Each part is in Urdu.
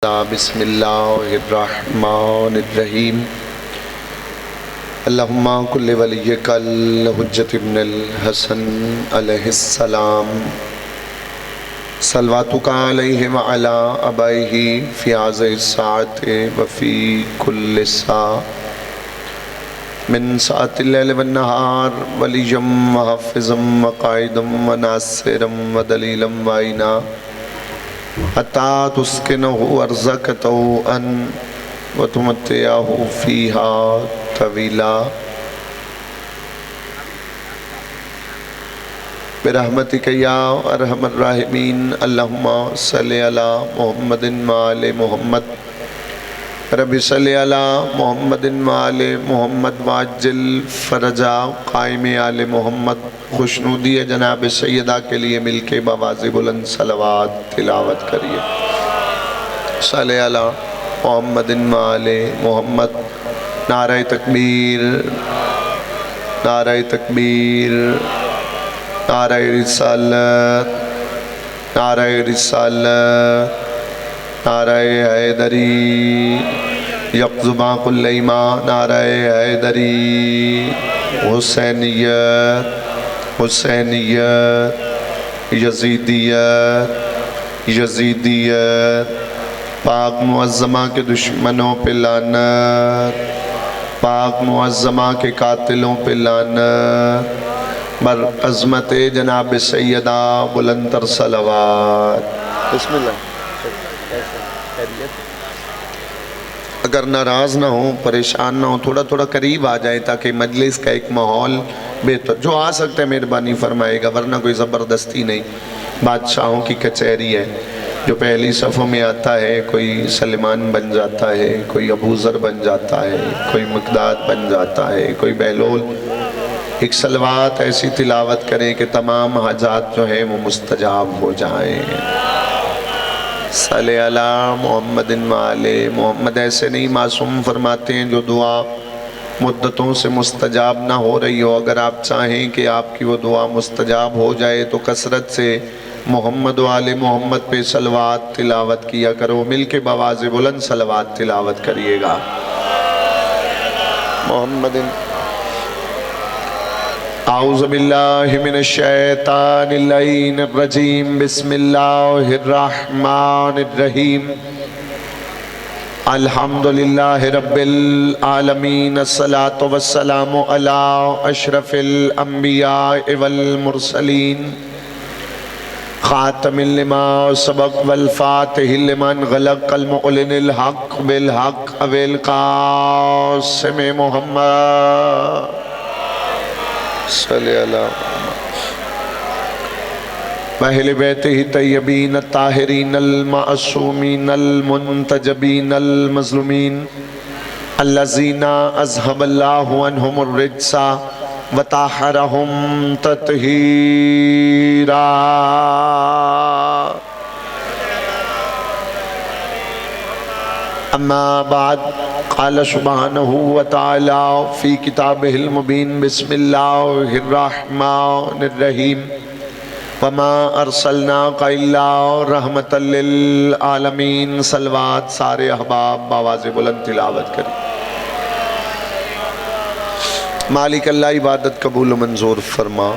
بسم اللہ الرحمن الرحیم اللہم کل ولیک الحجۃ ابن الحسن علیہ السلام صلواتک علیہ وعلی آبائہ فی هذه الساعة وفی کل ساعة من ساعة الليل والنہار ولیا وحافظا وقائدا وناصرا ودلیلا وعینا حتی تسکنہ ارضک طوعا وتمتعہ فیہا طویلا برحمتک یا ارحم الراحمین اللہم صلی علی محمد وآل محمد رب صلی علی محمد وآل محمد وعجل فرجا قائم آل محمد خوشنودی جناب سیدہ کے لیے مل کے بآواز بلند صلوات تلاوت کریے صلی علی محمد وآل محمد نعرہ تکبیر نعرہ تکبیر نعرہ رسالت نعرہ رسالت نعرہ حیدری یقظبا کل ایمان نعرہ حیدری حسینیت حسینیت یزیدیت یزیدیت پاک معظمہ کے دشمنوں پہ لعنت پاک معظمہ کے قاتلوں پہ لعنت بر عظمت جناب سیدہ بلندر صلوات بسم اللہ اگر ناراض نہ ہوں پریشان نہ ہوں تھوڑا تھوڑا قریب آ جائیں تاکہ مجلس کا ایک ماحول بہتر جو آ سکتے ہیں مہربانی فرمائے گا ورنہ کوئی زبردستی نہیں بادشاہوں کی کچہری ہے جو پہلی صفوں میں آتا ہے کوئی سلمان بن جاتا ہے کوئی ابو ذر بن جاتا ہے کوئی مقداد بن جاتا ہے کوئی بہلول ایک صلوات ایسی تلاوت کریں کہ تمام حاجات جو ہیں وہ مستجاب ہو جائیں صلی علی محمد وآل محمد ایسے نہیں معصوم فرماتے ہیں جو دعا مدتوں سے مستجاب نہ ہو رہی ہو اگر آپ چاہیں کہ آپ کی وہ دعا مستجاب ہو جائے تو کثرت سے محمد وآل محمد پہ صلوات تلاوت کیا کرو مل کے بآواز بلند صلوات تلاوت کریے گا محمد اعوذ باللہ من الشیطان اللعین الرجیم بسم اللہ الرحمن الرحیم الحمدللہ رب العالمین الصلاة والسلام علی اشرف الانبیاء والمرسلین خاتم لما سبق والفاتح لمن غلق المعلن الحق بالحق ابی القاسم محمد صلی اللہ وَأَهْلِ بَيْتِهِ طیبین الطاہرین المعصومین المنتجبین المظلومین الذین اذهب اللہ عنہم الرجس وطہرہم تطہیرا اما بعد قال سبحانہ وتعالی فی کتابہ المبین بسم اللہ الرحمن الرحیم وما ارسلناک الا رحمتا للعالمین صلوات سارے احباب بآواز بلند تلاوت کریں مالک اللہ عبادت قبول و منظور فرما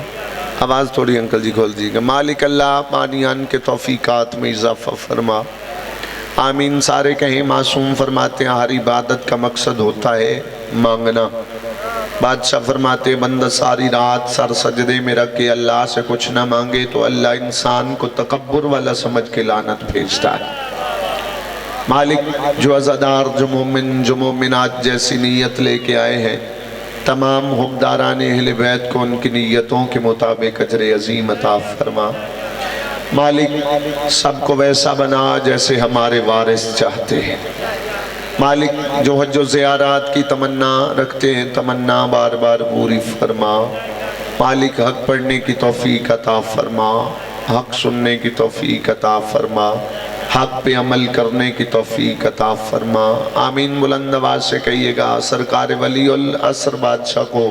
آواز تھوڑی انکل جی کھول دیجیے گا مالک اللہ مانیان کے توفیقات میں اضافہ فرما آمین سارے کہیں معصوم فرماتے ہیں ہر عبادت کا مقصد ہوتا ہے مانگنا بادشاہ فرماتے ہیں بندہ ساری رات سر سجدے میں رکھ کے اللہ سے کچھ نہ مانگے تو اللہ انسان کو تکبر والا سمجھ کے لعنت بھیجتا ہے مالک جو عزادار جو مومن جو مومنات جیسی نیت لے کے آئے ہیں تمام حقداران اہل بیت کو ان کی نیتوں کے مطابق اجر عظیم عطا فرما مالک سب کو ویسا بنا جیسے ہمارے وارث چاہتے ہیں مالک جو حج و زیارات کی تمنا رکھتے ہیں تمنا بار بار پوری فرما مالک حق پڑھنے کی توفیق عطا فرما حق سننے کی توفیق عطا فرما حق پہ عمل کرنے کی توفیق عطا فرما آمین بلند آواز سے کہیے گا سرکار ولی العصر بادشاہ کو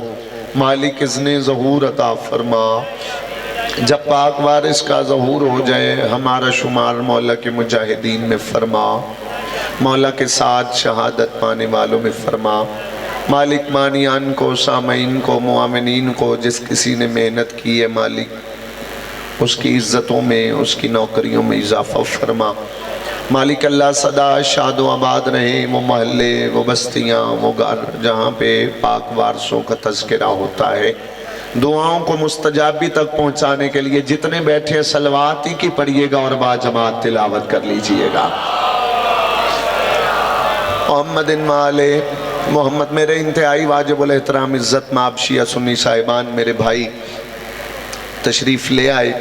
مالک اذن ظہور عطا فرما جب پاک وارث کا ظہور ہو جائے ہمارا شمار مولا کے مجاہدین میں فرما مولا کے ساتھ شہادت پانے والوں میں فرما۔ مالک مانیان کو، سامعین کو، معامنین کو، جس کسی نے محنت کی ہے مالک اس کی عزتوں میں، اس کی نوکریوں میں اضافہ فرما۔ مالک اللہ صدا شاد و آباد رہیں وہ محلے، وہ بستیاں، وہ گھر جہاں پہ پاک وارثوں کا تذکرہ ہوتا ہے۔ دعاؤں کو مستجابی تک پہنچانے کے لیے جتنے بیٹھے ہیں صلوات ہی کی پڑھیے گا اور باجماعت تلاوت کر لیجئے گا۔ محمد مالے محمد۔ میرے انتہائی واجب الاحترام عزت مآب شیعہ سنی صاحبان، میرے بھائی تشریف لے آئے۔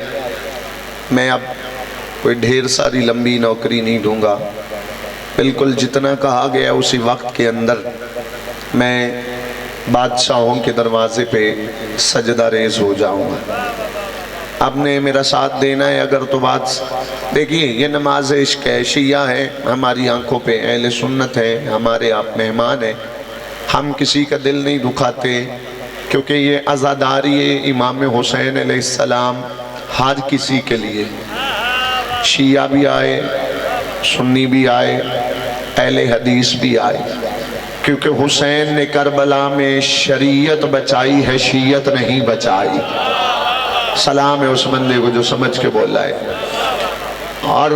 میں اب کوئی ڈھیر ساری لمبی نوکری نہیں دوں گا، بالکل جتنا کہا گیا اسی وقت کے اندر میں بادشاہوں کے دروازے پہ سجدہ ریز ہو جاؤں گا۔ آپ نے میرا ساتھ دینا ہے اگر تو بات دیکھیے، یہ نماز عشق ہے، شیعہ ہے ہماری آنکھوں پہ، اہل سنت ہے، ہمارے آپ مہمان ہیں، ہم کسی کا دل نہیں دکھاتے کیونکہ یہ عزاداری امام حسین علیہ السلام ہر کسی کے لیے، شیعہ بھی آئے، سنی بھی آئے، اہل حدیث بھی آئے، کیونکہ حسین نے کربلا میں شریعت بچائی ہے، شیعت نہیں بچائی۔ سلام ہے اس بندے کو جو سمجھ کے بولا ہے۔ اور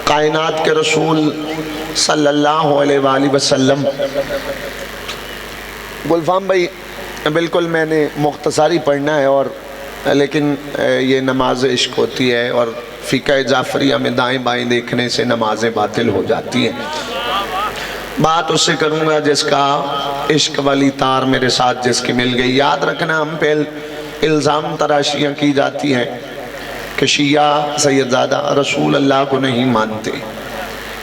کائنات کے رسول صلی اللہ علیہ وآلہ وسلم، گلفام بھائی بالکل میں نے مختصری پڑھنا ہے اور لیکن یہ نماز عشق ہوتی ہے اور فقہ جعفریہ میں دائیں بائیں دیکھنے سے نمازیں باطل ہو جاتی ہیں۔ بات اس سے کروں گا جس کا عشق والی تار میرے ساتھ جس کی مل گئی۔ یاد رکھنا ہم پہ الزام تراشیاں کی جاتی ہیں کہ شیعہ سیدزادہ رسول اللہ کو نہیں مانتے،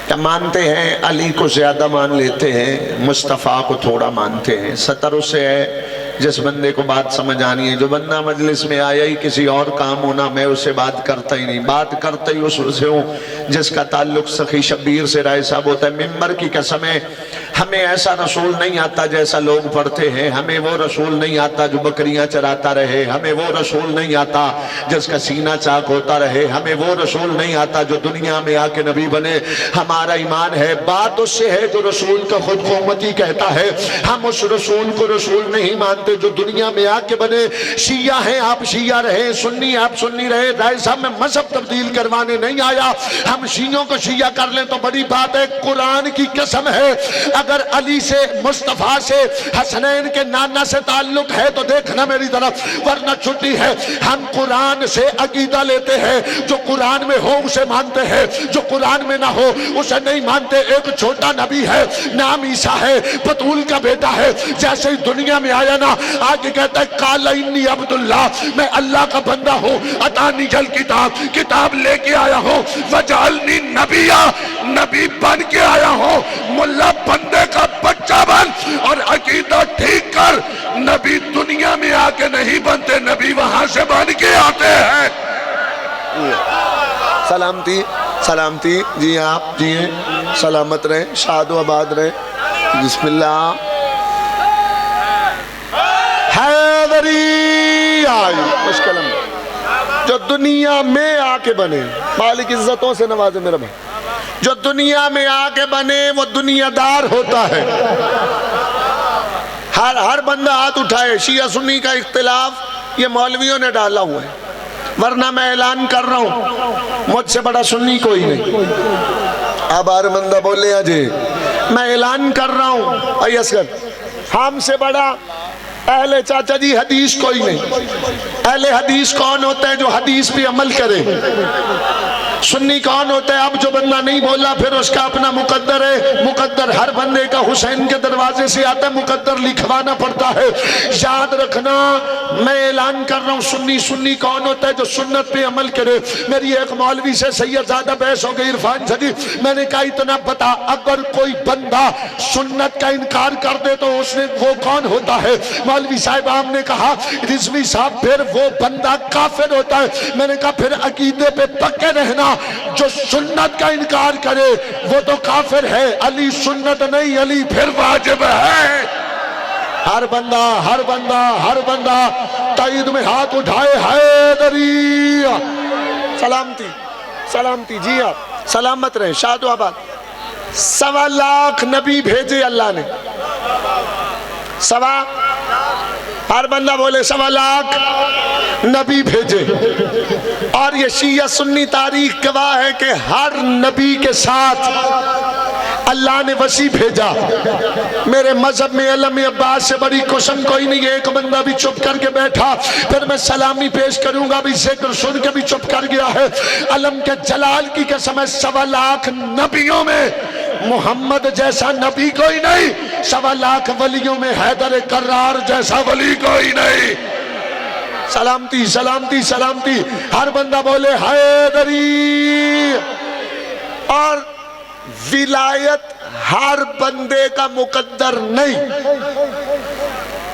یا مانتے ہیں علی کو زیادہ مان لیتے ہیں، مصطفیٰ کو تھوڑا مانتے ہیں۔ سطر اس سے ہے جس بندے کو بات سمجھ آنی ہے، جو بندہ مجلس میں آیا ہی کسی اور کام ہونا میں اسے بات کرتا ہی نہیں، بات کرتا ہی اس سے ہوں جس کا تعلق سخی شبیر سے رائے صاحب ہوتا ہے۔ ممبر کی قسم ہے ہمیں ایسا رسول نہیں آتا جیسا لوگ پڑھتے ہیں، ہمیں وہ رسول نہیں آتا جو بکریاں چراتا رہے، ہمیں وہ رسول نہیں آتا جس کا سینہ چاک ہوتا رہے، ہمیں وہ رسول نہیں آتا جو دنیا میں آ کے نبی بنے۔ ہمارا ایمان ہے بات اس سے ہے جو رسول کا خود کو امتی کہتا ہے، ہم اس رسول کو رسول نہیں مانتے جو دنیا میں آ کے بنے۔ شیعہ ہیں آپ شیعہ رہے، سنی آپ سنی رہے، رائے صاحب میں مذہب تبدیل کروانے نہیں آیا، ہم شیعوں کو شیعہ کر لیں تو بڑی بات ہے۔ قرآن کی قسم ہے اگر علی سے مصطفیٰ سے حسنین کے نانا سے تعلق ہے تو دیکھنا میری طرف، ورنہ چھٹی ہے۔ ہم قرآن سے عقیدہ لیتے ہیں، جو قرآن میں ہو اسے مانتے ہیں، جو قرآن میں نہ ہو اسے نہیں مانتے۔ ایک چھوٹا نبی ہے نام عیسیٰ ہے، بطول کا بیٹا ہے، جیسے ہی دنیا میں آیا نا آگے کہتا ہے قال انی عبداللہ، میں اللہ کا بندہ ہوں، اتانی جل کتاب لے کے آیا ہوں، وجعلنی نبیہ، نبی بن کے آیا ہوں۔ ملا بندے کا بچہ بن اور عقیدہ ٹھیک کر، نبی دنیا میں آ کے نہیں بنتے، نبی وہاں سے بن کے آتے ہیں۔ سلامتی سلامتی، جی آپ جی ہیں، سلامت رہیں، شاد و آباد رہیں۔ بسم اللہ۔ حیدری آئی مشکل جو دنیا میں آ کے بنے، مالک عزتوں سے نوازے میرا بھائی، جو دنیا میں آ کے بنے وہ دنیا دار ہوتا ہے۔ ہر بندہ ہاتھ اٹھائے، شیعہ سنی کا اختلاف یہ مولویوں نے ڈالا ہوا ہے، ورنہ میں اعلان کر رہا ہوں مجھ سے بڑا سنی کوئی نہیں۔ اب ہر بندہ بولے آجے میں اعلان کر رہا ہوں اے اسکر، ہم سے بڑا اہل چاچا جی حدیث کوئی نہیں۔ اہل حدیث کون ہوتا ہے جو حدیث پہ عمل کرے؟ سنی کون ہوتا ہے؟ اب جو بندہ نہیں بولا پھر اس کا اپنا مقدر ہے، مقدر ہر بندے کا حسین کے دروازے سے آتا ہے، مقدر لکھوانا پڑتا ہے۔ یاد رکھنا میں اعلان کر رہا ہوں سنی کون ہوتا ہے جو سنت پہ عمل کرے۔ میری ایک مولوی سے سیدزادہ بحث ہو گئی عرفان سے، میں نے کہا اتنا بتا اگر کوئی بندہ سنت کا انکار کر دے تو اس نے وہ کون ہوتا ہے؟ مولوی صاحب آپ نے کہا رضوی صاحب پھر وہ بندہ کافر ہوتا ہے۔ میں نے کہا پھر عقیدے پہ پکے رہنا، جو سنت کا انکار کرے وہ تو کافر ہے، علی سنت نہیں، علی پھر واجب ہے۔ ہر بندہ تائید میں ہاتھ اٹھائے، حیدری سلامتی سلامتی، جی آپ سلامت رہیں، شاد و آباد۔ سوا لاکھ نبی بھیجے اللہ نے، سوا، ہر بندہ بولے سوا لاکھ نبی بھیجے. اور یہ شیعہ سنی تاریخ گواہ ہے کہ ہر نبی کے ساتھ اللہ نے وسیع بھیجا. میرے مذہب میں علم عباس سے بڑی قسم کوئی نہیں. ایک بندہ بھی چپ کر کے بیٹھا پھر میں سلامی پیش کروں گا بھی ذکر سن کے بھی چپ کر گیا ہے. علم کے جلال کی قسم ہے، سوا لاکھ نبیوں میں محمد جیسا نبی کوئی نہیں، سوا لاکھ ولیوں میں حیدر کرار جیسا ولی کوئی نہیں. سلامتی سلامتی سلامتی، ہر بندہ بولے حیدری. اور ولایت ہر بندے کا مقدر نہیں.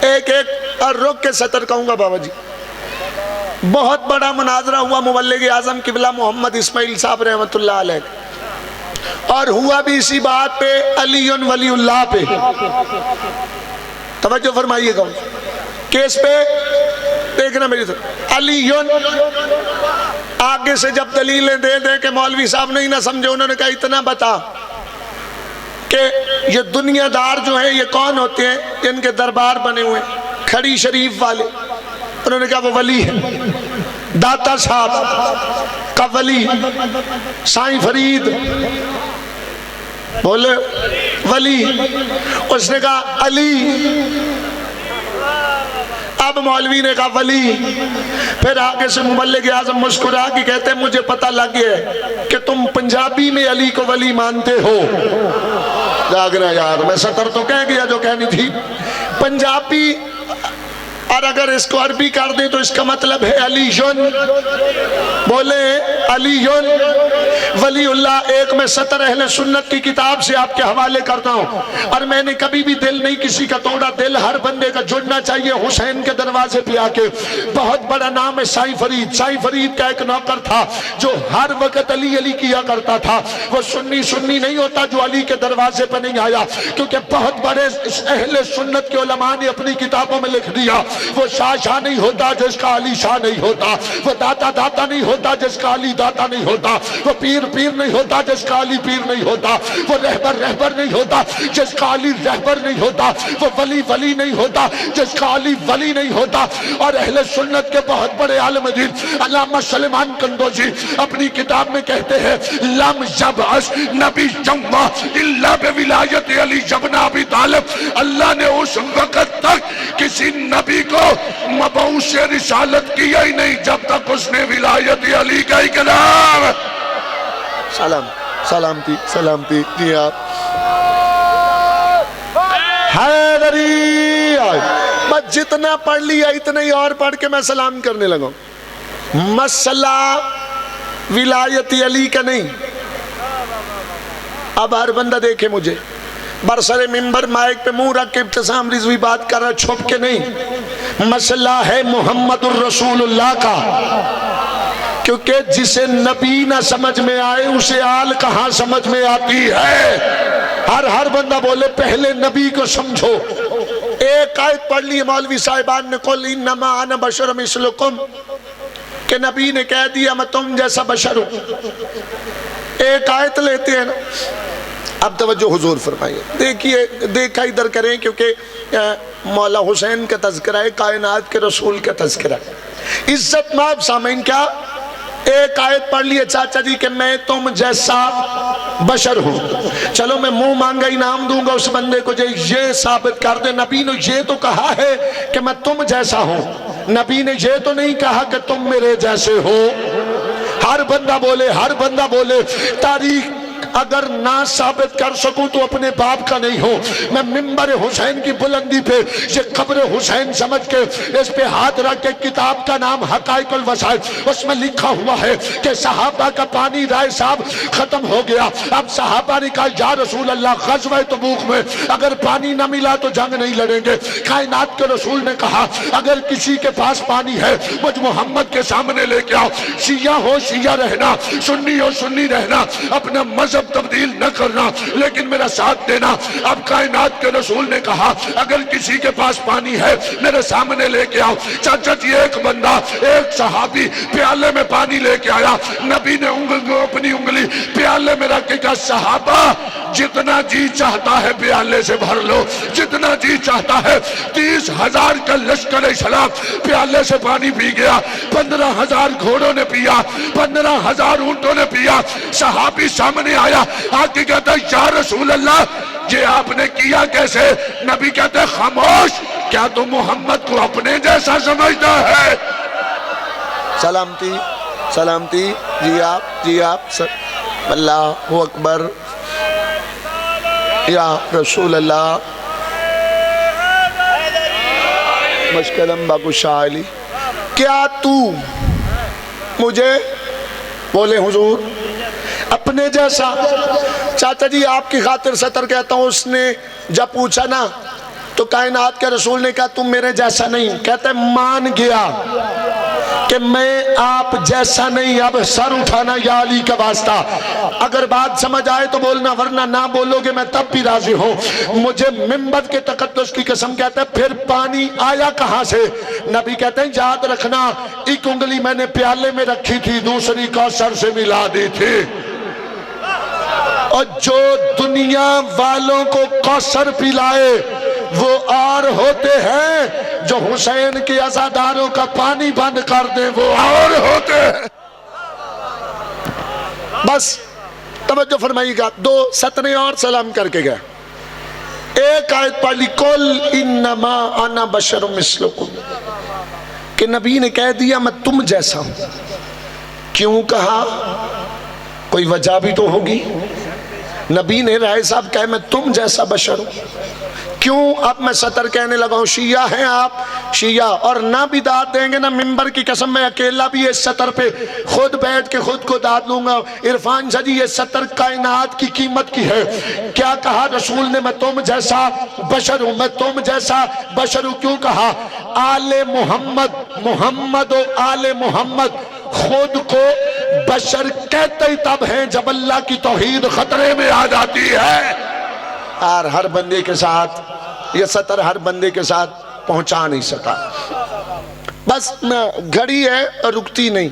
ایک اور رک کے سطر کہوں گا بابا جی. بہت بڑا مناظرہ ہوا مبلغ اعظم قبلہ محمد اسماعیل صاحب رحمت اللہ علیہ، اور ہوا بھی اسی بات پہ علی ولی اللہ پہ. توجہ فرمائیے گا کیس پہ دیکھنا میری طرف. علی آگے سے جب دلیلیں دے دے کہ مولوی صاحب نہیں نہ سمجھے، انہوں نے کہا اتنا بتا کہ یہ دنیا دار جو ہیں یہ کون ہوتے ہیں، ان کے دربار بنے ہوئے کھڑی شریف والے. انہوں نے کہا وہ ولی ہے. داتا صاحب کا ولی سائیں فرید بولے ولی. اس نے کہا علی. اب مولوی نے کہا ولی. پھر آگے سے مبلغ اعظم مسکرا کے کہتے ہیں مجھے پتہ لگ گیا ہے کہ تم پنجابی میں علی کو ولی مانتے ہو. جاگنا یار، میں سطر تو کہہ گیا جو کہنی تھی. پنجابی، اور اگر اس کو عربی کر دیں تو اس کا مطلب ہے علی بولے علی ولی اللہ. ایک میں سطر اہل سنت کی کتاب سے آپ کے حوالے کرتا ہوں، اور میں نے کبھی بھی دل نہیں کسی کا توڑا. دل ہر بندے کا جڑنا چاہیے حسین کے دروازے پہ آ کے. بہت بڑا نام ہے سائیں فرید. سائیں فرید کا ایک نوکر تھا جو ہر وقت علی علی کیا کرتا تھا. وہ سنی سنی نہیں ہوتا جو علی کے دروازے پہ نہیں آیا، کیونکہ بہت بڑے اہل سنت کے علماء نے اپنی کتابوں میں لکھ دیا وہ شاہ نہیں ہوتا جس کا علی شاہ نہیں ہوتا، وہ داتا داتا نہیں ہوتا جس کا علی داتا نہیں ہوتا، وہ پیر پیر نہیں ہوتا جس کا علی پیر نہیں ہوتا، وہ رہبر رہبر نہیں ہوتا جس کا علی رہبر نہیں ہوتا، وہ ولی ولی نہیں ہوتا جس کا علی ولی نہیں ہوتا. اور اہل سنت کے بہت بڑے عالم دین علامہ سلیمان قندوزی اپنی کتاب میں کہتے ہیں لم یبعث نبی جمع الا بولایت علی ابن ابی طالب. اللہ نے اس وقت تک کسی نبی کو مبعوث رسالت کیا ہی نہیں جب تک اس نے ولایت علی کا اقرار. سلام سلامتی سلامتی. جی آپ حیدری. بس جتنا پڑھ لیا اتنا ہی اور پڑھ کے میں سلام کرنے لگا. مسئلہ ولایت علی کا نہیں. اب ہر بندہ دیکھے مجھے برسر ممبر مائک پہ منہ رکھ کے ابتسام رضوی بات کر رہا، چھپ کے نہیں. مسئلہ ہے محمد الرسول اللہ کا، کیونکہ جسے نبی نہ سمجھ میں آئے اسے آل کہاں سمجھ میں آتی ہے. ہر بندہ بولے پہلے نبی کو سمجھو. ایک آیت پڑھ لی مولوی صاحبان نے قل انما انا بشر مثلکم، کہ نبی نے کہہ دیا میں تم جیسا بشر ہوں. ایک آیت لیتے ہیں نا. اب توجہ حضور فرمائیے، دیکھیے دیکھا ادھر کریں کیونکہ مولا حسین کا تذکرہ ہے، کائنات کے رسول کا تذکرہ ہے. عزت ماب سامعین کیا ایک آیت پڑھ لیے چاچا جی کہ میں تم جیسا بشر ہوں. چلو میں منہ مانگا انعام دوں گا اس بندے کو جو یہ ثابت کر دے نبی نے یہ تو کہا ہے کہ میں تم جیسا ہوں، نبی نے یہ تو نہیں کہا کہ تم میرے جیسے ہو. ہر بندہ بولے تاریخ اگر نہ ثابت کر سکوں تو اپنے باپ کا نہیں ہوں. میں ممبر حسین کی بلندی پہ یہ قبر حسین سمجھ کے اس پہ ہاتھ رکھ کے کتاب کا نام حقائق الوسائل، اس میں لکھا ہوا ہے کہ صحابہ کا پانی رائے صاحب ختم ہو گیا. اب صحابہ نے کہا یا رسول اللہ غزوہ تبوک میں اگر پانی نہ ملا تو جنگ نہیں لڑیں گے. کائنات کے رسول نے کہا اگر کسی کے پاس پانی ہے مجھ محمد کے سامنے لے کے آؤ. شیعہ ہو شیعہ رہنا، سنی ہو سنی رہنا، اپنا مذہب تبدیل نہ کرنا لیکن میرا ساتھ دینا. اب کائنات کے رسول نے کہا اگر کسی کے پاس پانی ہے میرے سامنے لے کے آؤ. چاچا جی ایک بندہ ایک صحابی پیالے میں پانی لے کے آیا. نبی نے اپنی انگلی پیالے میں رکھ کے کہا صحابہ جتنا جی چاہتا ہے پیالے سے بھر لو، جتنا جی چاہتا ہے۔ 30,000 کا لشکر اسلام پیالے سے پانی پی گیا، 15,000 گھوڑوں نے پیا، 15,000 اونٹوں نے پیا۔ صحابی سامنے آیا، آگے کہتا ہے یا رسول اللہ یہ آپ نے کیا کیسے؟ نبی کہتے ہیں خاموش، کیا تو محمد کو اپنے جیسا سمجھتا ہے؟ سلامتی سلامتی، جی آپ اللہ اکبر یا رسول اللہ مشکلم باقو شاہ علی، کیا تو مجھے بولے حضور اپنے جیسا؟ چاچا جی آپ کی خاطر ستر کہتا ہوں، اس نے جب پوچھا نا تو کائنات کے رسول نے کہا تم میرے جیسا نہیں، کہتے مان گیا کہ میں آپ جیسا نہیں، اب سر اٹھانا یا علی کا واسطہ۔ اگر بات سمجھ آئے تو بولنا، ورنہ نہ بولو گے میں تب بھی راضی ہوں۔ مجھے منبر کے تقدس کی قسم کہتا ہے پھر پانی آیا کہاں سے؟ نبی کہتے ہیں یاد رکھنا ایک انگلی میں نے پیالے میں رکھی تھی، دوسری کوثر سے ملا دی تھی، اور جو دنیا والوں کو کوثر پلائے وہ اور ہوتے ہیں، جو حسین کے عزاداروں کا پانی بند کر دیں وہ اور ہوتے ہیں۔ بس توجہ فرمائیے گا، 2 سطریں اور سلام کر کے گئے۔ ایک آیت پڑھ لی قل انما انا بشر مثلکم، کہ نبی نے کہہ دیا میں تم جیسا ہوں۔ کیوں کہا؟ کوئی وجہ بھی تو ہوگی۔ نبی نے رائے صاحب کہا میں تم جیسا بشر ہوں۔ کیوں؟ اب میں سطر کہنے لگا ہوں، شیعہ ہیں آپ، شیعہ، اور نہ بھی داد دیں گے نا منبر کی قسم میں اکیلا بھی اس سطر پہ خود بیٹھ کے خود کو داد لوں گا۔ عرفان شاہ جی یہ سطر کائنات کی قیمت کی ہے۔ کیا کہا رسول نے؟ میں تم جیسا بشر ہوں، میں تم جیسا بشر ہوں۔ کیوں کہا؟ آل محمد، محمد و آل محمد خود کو بشر کہتے ہی تب ہیں جب اللہ کی توحید خطرے میں آ جاتی ہے۔ اور ہر بندے کے ساتھ یہ سطر ہر بندے کے ساتھ پہنچا نہیں سکا۔ بس گھڑی ہے اور رکتی نہیں،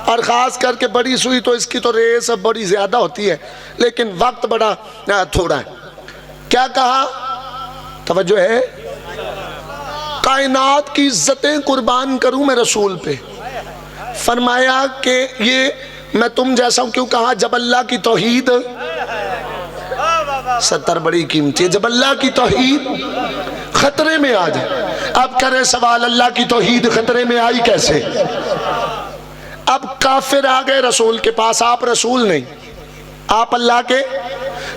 اور خاص کر کے بڑی سوئی تو اس کی تو ریس بڑی زیادہ ہوتی ہے، لیکن وقت بڑا تھوڑا ہے۔ کیا کہا؟ توجہ ہے، کائنات کی عزتیں قربان کروں میں رسول پہ۔ فرمایا کہ یہ میں تم جیسا ہوں۔ کیوں کہا؟ جب اللہ کی توحید، ستر بڑی قیمتی ہے، جب اللہ کی توحید خطرے میں آ جائے۔ اب کرے سوال اللہ کی توحید خطرے میں آئی کیسے؟ اب کافر آ گئے رسول کے پاس، آپ رسول نہیں، آپ اللہ کے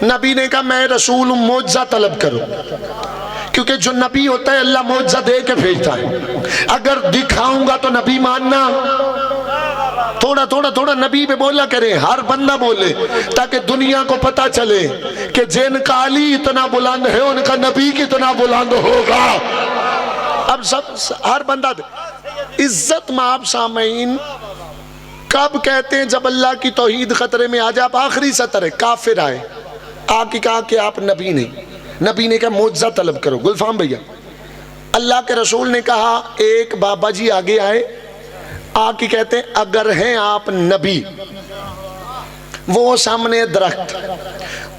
نبی نے کہا میں رسول ہوں، معجزہ طلب کرو، کیونکہ جو نبی ہوتا ہے اللہ معجزہ دے کے بھیجتا ہے۔ اگر دکھاؤں گا تو نبی ماننا، تھوڑا تھوڑا تھوڑا نبی پہ بولا کرے، ہر بندہ بولے، تاکہ دنیا کو پتا چلے کہ جن کا علی اتنا بلند ہے ان کا نبی کتنا بلند ہوگا۔ اب سب ہر بندہ عزت مآب سامعین کب کہتے ہیں؟ جب اللہ کی توحید خطرے میں آ جائے۔ اب آخری سطر ہے، کافر آئے، آ کے کہا کہ آپ نبی نہیں، نبی نے کہا معجزہ طلب کرو۔ گلفام بھیا، اللہ کے رسول نے کہا ایک بابا جی آگے آئے، آ کے کہتے ہیں اگر ہیں آپ نبی، وہ سامنے درخت،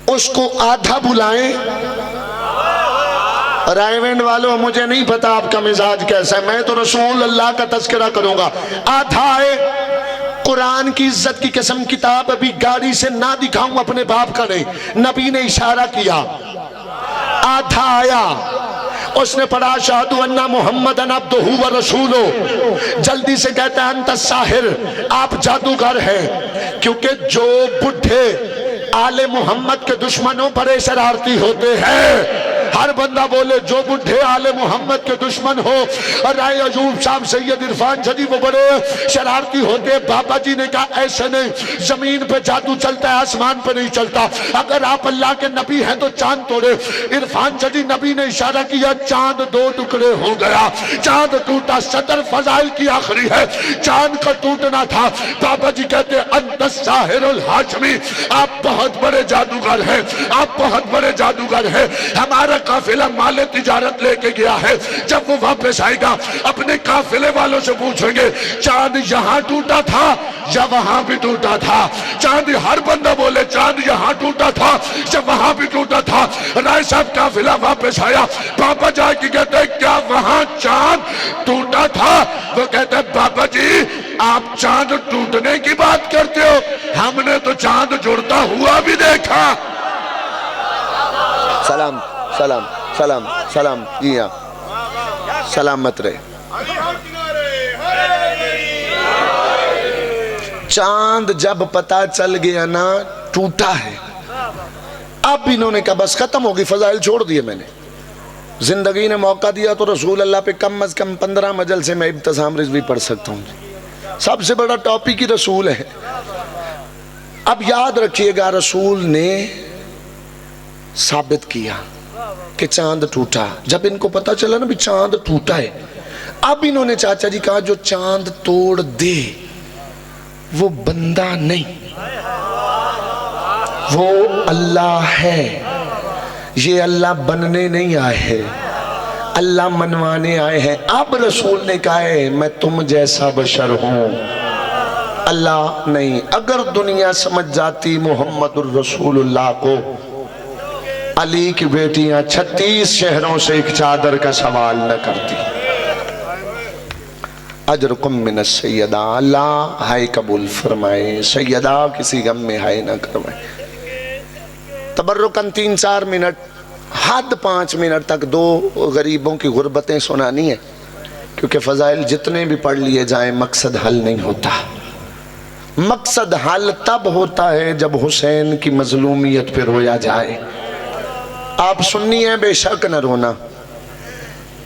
اس کو آدھا بلائیں۔ رائے وینڈ والوں مجھے نہیں پتا آپ کا مزاج کیسا ہے، میں تو رسول اللہ کا تذکرہ کروں گا۔ آدھا آئے، قرآن کی عزت کی قسم کتاب ابھی گاڑی سے نہ دکھاؤں اپنے باپ کا نہیں، نبی نے اشارہ کیا، آدھا آیا، اس نے پڑھا شہدو انہ محمد عبدہ و رسولو، جلدی سے کہتا ہے انت الساحر، آپ جادوگر ہیں، کیونکہ جو بڈھے آل محمد کے دشمنوں پر شرارتی ہوتے ہیں۔ ہر بندہ بولے جو بڈھے آل محمد کے دشمن ہو۔ رائے ایوب صاحب سید عرفان جدی وہ بڑے شرارتی ہوتے ہیں۔ بابا جی نے کہا ایسے نہیں، زمین پہ جادو چلتا ہے، آسمان پہ نہیں چلتا، اگر آپ اللہ کے نبی ہیں تو چاند توڑے۔ عرفان جدی نبی نے اشارہ کیا، چاند 2 ٹکڑے ہو گیا، چاند ٹوٹا۔ صدر فضائل کی آخری ہے، چاند کا ٹوٹنا تھا۔ بابا جی کہتے ہیں انت الساحر الحاشمی، آپ بہت بڑے جادوگر ہیں، آپ بہت بڑے جادوگر ہیں۔ ہمارا قافلہ مال تجارت لے کے گیا ہے، جب وہ واپس آئے گا اپنے قافلے والوں سے پوچھیں گے چاند یہاں ٹوٹا تھا یا وہاں بھی ٹوٹا تھا؟ چاند، ہر بندہ بولے چاند یہاں ٹوٹا تھا یا وہاں بھی ٹوٹا تھا۔ رائے صاحب قافلہ واپس آیا، بابا جا کے کہتے ہیں کیا وہاں چاند ٹوٹا تھا؟ وہ کہتے ہیں بابا جی آپ چاند ٹوٹنے کی بات کرتے ہو، ہم نے تو چاند جڑتا ہوا بھی دیکھا۔ سلام سلام سلام سلام، جی ہاں سلامت رہے۔ چاند جب پتا چل گیا نا ٹوٹا ہے، اب انہوں نے کہا بس ختم ہوگی، فضائل چھوڑ دیے میں نے، زندگی نے موقع دیا تو رسول اللہ پہ کم از کم 15 مجل سے میں ابتسام رضوی پڑھ سکتا ہوں، سب سے بڑا ٹاپک ہی رسول ہے۔ اب یاد رکھیے گا رسول نے ثابت کیا کہ چاند ٹوٹا، جب ان کو پتا چلا نا بھی چاند ٹوٹا ہے، اب انہوں نے چاچا جی کہا جو چاند توڑ دے وہ بندہ نہیں، وہ اللہ ہے، یہ اللہ بننے نہیں آئے ہیں، اللہ منوانے آئے ہیں۔ اب رسول نے کہا ہے میں تم جیسا بشر ہوں، اللہ نہیں۔ اگر دنیا سمجھ جاتی محمد الرسول اللہ کو، علی کی بیٹیاں 36 شہروں سے ایک چادر کا سوال نہ کرتی۔ اجرکم من السیدہ، اللہ ہائے قبول فرمائے، سیدہ کسی غم میں ہائے نہ کروائے۔ تبرکن 3-4 منٹ، حد 5 منٹ تک 2 غریبوں کی غربتیں سنانی ہے، کیونکہ فضائل جتنے بھی پڑھ لیے جائیں مقصد حل نہیں ہوتا۔ مقصد حل تب ہوتا ہے جب حسین کی مظلومیت پہ رویا جائے۔ آپ سننی ہیں بے شک نہ رونا،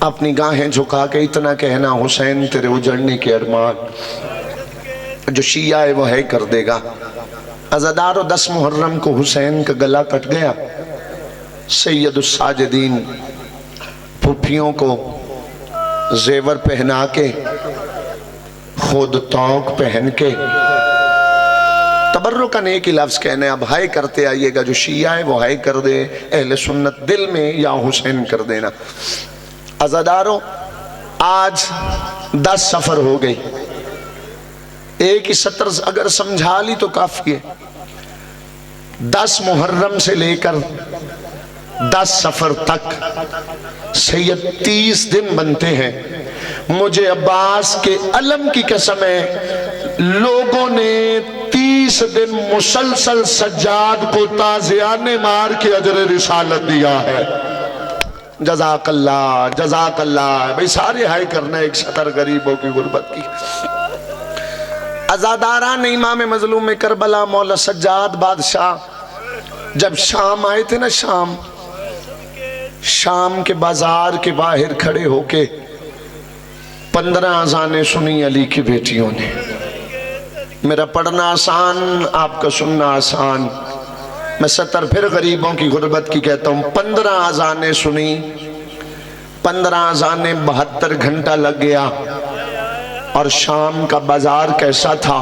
اپنی گاہیں جھکا کے اتنا کہنا حسین تیرے اجڑنے کے ارمان، جو شیعہ ہے وہ ہے کر دے گا۔ عزادار و 10 محرم کو حسین کا گلا کٹ گیا، سید الساجدین پھوپھیوں کو زیور پہنا کے، خود توق پہن کے، تبرکن ایک ہی لفظ کہنے اب ہائے کرتے آئیے گا، جو شیعہ ہے وہ ہائے کر دے، اہل سنت دل میں یا حسین کر دینا۔ عزاداروں آج 10 سفر ہو گئی، ایک ہی سطر اگر سمجھا لی تو کافی ہے۔ 10 محرم سے لے کر 10 سفر تک سید 30 دن بنتے ہیں۔ مجھے عباس کے علم کی قسم ہے لوگوں نے 30 دن مسلسل سجاد کو تازیانے مار کے اجر رسالت دیا ہے۔ جزاک اللہ جزاک اللہ، بھئی سارے ہائے کرنا ایک سطر غریبوں کی غربت کی۔ عزاداران امام مظلوم کربلا مولا سجاد بادشاہ جب شام آئے تھے نا، شام کے بازار کے باہر کھڑے ہو کے 15 اذانیں سنی علی کی بیٹیوں نے۔ میرا پڑھنا آسان، آپ کا سننا آسان، میں سطر پھر غریبوں کی غربت کی کہتا ہوں۔ 15 اذانیں سنی، 15 اذانیں 72 گھنٹہ لگ گیا۔ اور شام کا بازار کیسا تھا؟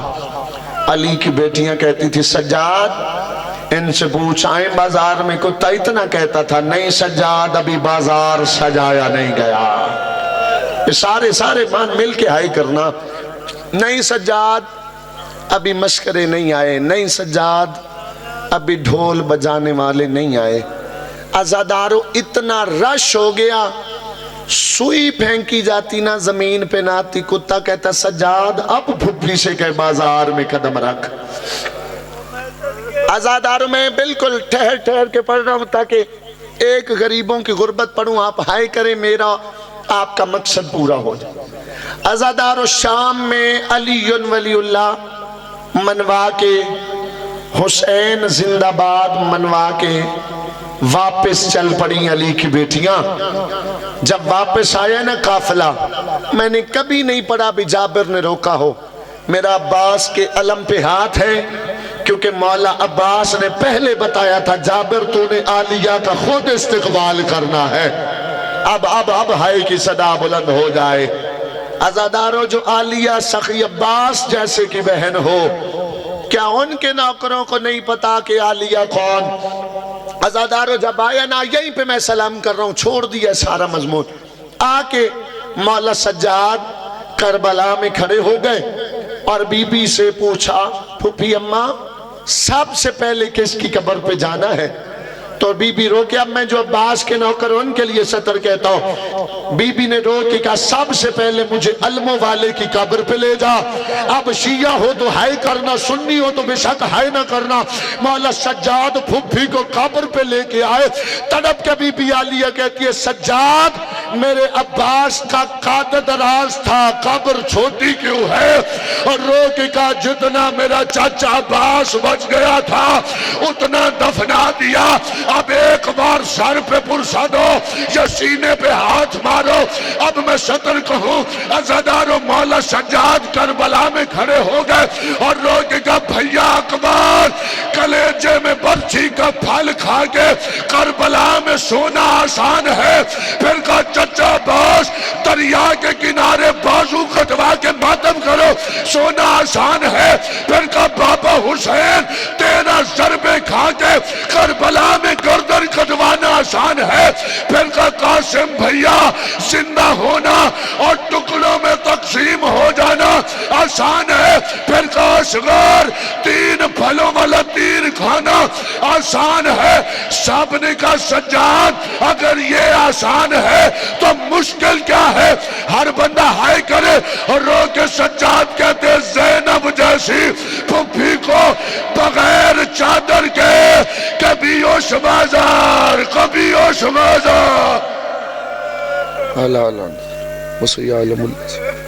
علی کی بیٹیاں کہتی تھی سجاد ان سے پوچھ آئیں بازار میں، کتا اتنا کہتا تھا نہیں سجاد ابھی بازار سجایا نہیں گیا۔ سارے مان مل کے ہائے کرنا، نہیں سجاد ابھی مشکرے نہیں آئے، نہیں سجاد ابھی ڈھول بجانے والے نہیں آئے۔ عزادارو اتنا رش ہو گیا، سوئی پھینکی جاتی نا زمین پہ نہ آتی۔ کتا کہتا سجاد اب پھپھی سے کہ بازار میں قدم رکھ۔ عزادارو میں بالکل ٹھہر کے پڑھ رہا ہوں تاکہ ایک غریبوں کی غربت پڑھوں، آپ ہائے کریں، میرا آپ کا مقصد پورا ہو جائے۔ عزادارو شام میں علی ولی اللہ منوا کے، حسین زندہ باد منوا کے واپس چل پڑی علی کی بیٹیاں۔ جب واپس آیا نا قافلہ، میں نے کبھی نہیں پڑھا بھی جابر نے روکا ہو۔ میرا عباس کے علم پہ ہاتھ ہے، کیونکہ مولا عباس نے پہلے بتایا تھا جابر تو نے عالیہ کا خود استقبال کرنا ہے۔ اب ہائے کی صدا بلند ہو جائے۔ عزادارو جو عالیہ سخی عباس جیسے کی بہن ہو، کیا ان کے نوکروں کو نہیں پتا کہ عالیہ کون؟ عزادارو جب آیا نا یہیں پہ میں سلام کر رہا ہوں، چھوڑ دیا سارا مضمون، آ کے مولا سجاد کربلا میں کھڑے ہو گئے اور بی بی سے پوچھا پھوپھی اماں سب سے پہلے کس کی قبر پہ جانا ہے؟ تو بی بی رو کے اب میں جو عباس کے نوکر ان کے لیے سطر کہتا ہوں، بی بی نے رو کے کہا سب سے پہلے مجھے علموں والے کی قبر پہ لے جا، اب شیعہ ہو تو ہائے کرنا، سنی ہو تو بے شک ہائے نہ کرنا۔ مولا سجاد پھپھی کو قبر پہ لے کے آئے، تڑپ کے بی بی عالیہ کہتی ہے سجاد میرے عباس کا قد دراز تھا، قبر چھوٹی کیوں ہے؟ اور رو کے کہا جتنا میرا چاچا عباس بچ گیا تھا اتنا دفنا دیا، اب ایک بار سر پہ پرسا دو یا سینے پہ ہاتھ مارو، اب میں سطر کہوں۔ عزادارو مولا سجاد کربلا میں کھڑے ہو گئے اور رو کے کہا بھیا اکبر کلیجے میں برچھی کا پھل کھا کے کربلا میں سونا آسان ہے، پھر کہا چچا باس دریا کے کنارے بازو کٹوا کے ماتم کرو سونا آسان ہے، پھر کہا بابا حسین تیرا ضربے کھا کے کربلا میں گردن کٹوانا آسان ہے، پھر کہا قاسم بھیا زندہ ہونا اور ٹکڑوں میں تقسیم ہو جانا آسان ہے، پھر کہا اصغر 3 پھلوں والا تیر کھانا آسان ہے۔ سب نے کہا سجاد اگر یہ آسان ہے تو مشکل کیا ہے؟ ہر بندہ ہائے کرے اور رو کے سجاد کہتے زینب جیسی پھپھی کو بغیر چادر کے کبھی اوش بازار کبھی اوش بازار۔ اللہ اللہ وصی عالم اللہ